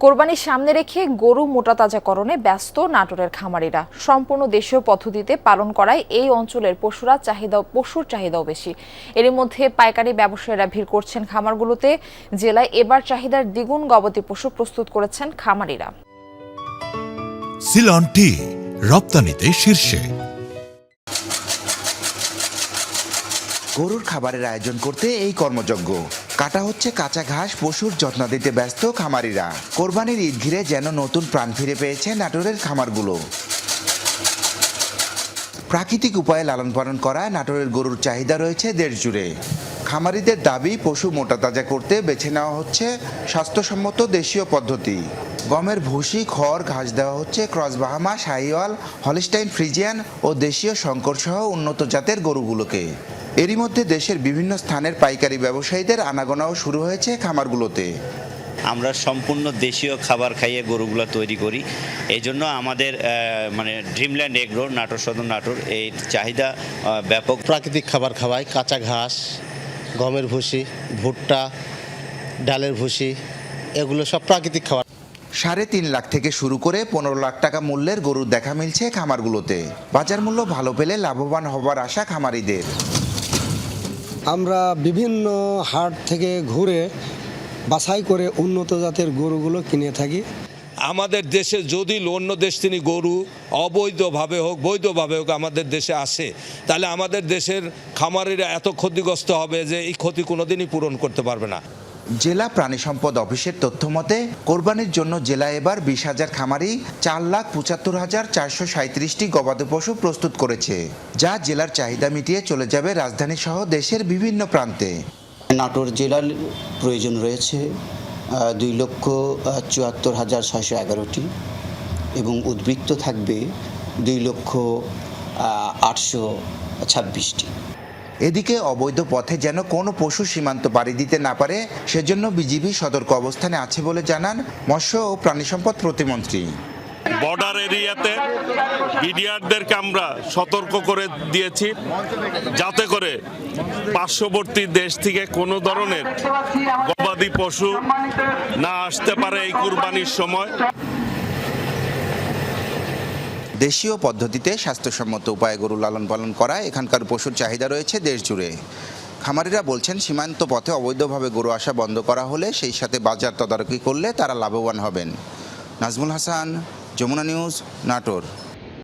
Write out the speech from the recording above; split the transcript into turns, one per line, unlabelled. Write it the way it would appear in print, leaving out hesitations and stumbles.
কোরবানির সামনে রেখে গরু মোটাতাজাকরণে ব্যস্ত নাটোরের খামারিরা। সম্পূর্ণ দেশীয় পদ্ধতিতে পালন করায় এই অঞ্চলের পশুর চাহিদাও বেশি। এরই মধ্যে পাইকারি ব্যবসায়ীরা ভিড় করছেন খামারগুলোতে। জেলায় এবার চাহিদার দ্বিগুণ গবাদি পশু প্রস্তুত করেছেন খামারিরা।
সিলন টি রপ্তানিতে শীর্ষে।
গরুর খাবারের আয়োজন করতে এই কর্মযজ্ঞ। কাটা হচ্ছে কাঁচা ঘাস, পশুর যত্ন দিতে ব্যস্ত খামারিরা। কোরবানির ঈদ ঘিরে যেন নতুন প্রাণ ফিরে পেয়েছে নাটোরের খামারগুলো। প্রাকৃতিক উপায়ে লালন পালন করায় নাটোরের গরুর চাহিদা রয়েছে দেশ জুড়ে। খামারিদের দাবি, পশু মোটাতাজা করতে বেছে নেওয়া হচ্ছে স্বাস্থ্যসম্মত দেশীয় পদ্ধতি। গমের ভুসি, খড়, ঘাস দেওয়া হচ্ছে ক্রস বাহামা, শাহিওয়াল, হলিস্টাইন ফ্রিজিয়ান ও দেশীয় শঙ্কর সহ উন্নত জাতের গরুগুলোকে। এরই মধ্যে দেশের বিভিন্ন স্থানের পাইকারি ব্যবসায়ীদের আনাগোনাও শুরু হয়েছে খামারগুলোতে।
আমরা সম্পূর্ণ দেশীয় খাবার খাইয়ে গরুগুলো তৈরি করি। এই জন্য আমাদের ড্রিমল্যান্ড এগ্রো, নাটোর সদর নাটোর, এই চাহিদা ব্যাপক।
প্রাকৃতিক খাবার খাওয়াই, কাঁচা ঘাস, গমের ভুসি, ভুট্টা, ডালের ভুসি, এগুলো সব প্রাকৃতিক খাবার।
3.5 লাখ থেকে শুরু করে 15 লাখ টাকা মূল্যের গরুর দেখা মিলছে খামারগুলোতে। বাজার মূল্য ভালো পেলে লাভবান হবার আশা খামারিদের।
আমরা বিভিন্ন হাট থেকে ঘুরে বাছাই করে উন্নত জাতের গরুগুলো কিনে থাকি।
আমাদের দেশে যদি অন্য দেশ থেকে গরু অবৈধভাবে হোক বৈধভাবে হোক আমাদের দেশে আসে, তাহলে আমাদের দেশের খামারিরা এত ক্ষতিগ্রস্ত হবে যে এই ক্ষতি কোনোদিনই পূরণ করতে পারবে না।
জেলা প্রাণী সম্পদ অফিসের তথ্য মতে কোরবানির জন্য জেলা এবার 20,000 খামারি 4,75,437টি গবাদি পশু প্রস্তুত করেছে, যা জেলার চাহিদা মিটিয়ে চলে যাবে রাজধানী সহ দেশের বিভিন্ন প্রান্তে।
নাটোর জেলার প্রয়োজন রয়েছে 2,74,611টি এবং উদ্বৃত্ত থাকবে 2,08,26টি।
এদিকে অবৈধ পথে যেন কোনো পশু সীমান্ত পাড়ি দিতে না পারে, সেজন্য বিজিবি সতর্ক অবস্থানে আছে বলে জানান মৎস্য ও প্রাণী সম্পদ প্রতিমন্ত্রী।
বর্ডার এরিয়াতে বিডিআরদেরকে আমরা সতর্ক করে দিয়েছি, যাতে করে পার্শ্ববর্তী দেশ থেকে কোনো ধরনের গবাদি পশু না আসতে পারে এই কুরবানির সময়।
দেশীয় পদ্ধতিতে স্বাস্থ্যসম্মত উপায়ে গরু লালন পালন করায় এখানকার পশুর চাহিদা রয়েছে দেশ জুড়ে। খামারিরা বলছেন, সীমান্ত পথে অবৈধভাবে গরু আসা বন্ধ করা হলে সেই সাথে বাজার তদারকি করলে তারা লাভবান হবেন। নাজমুল হাসান, যমুনা নিউজ, নাটোর।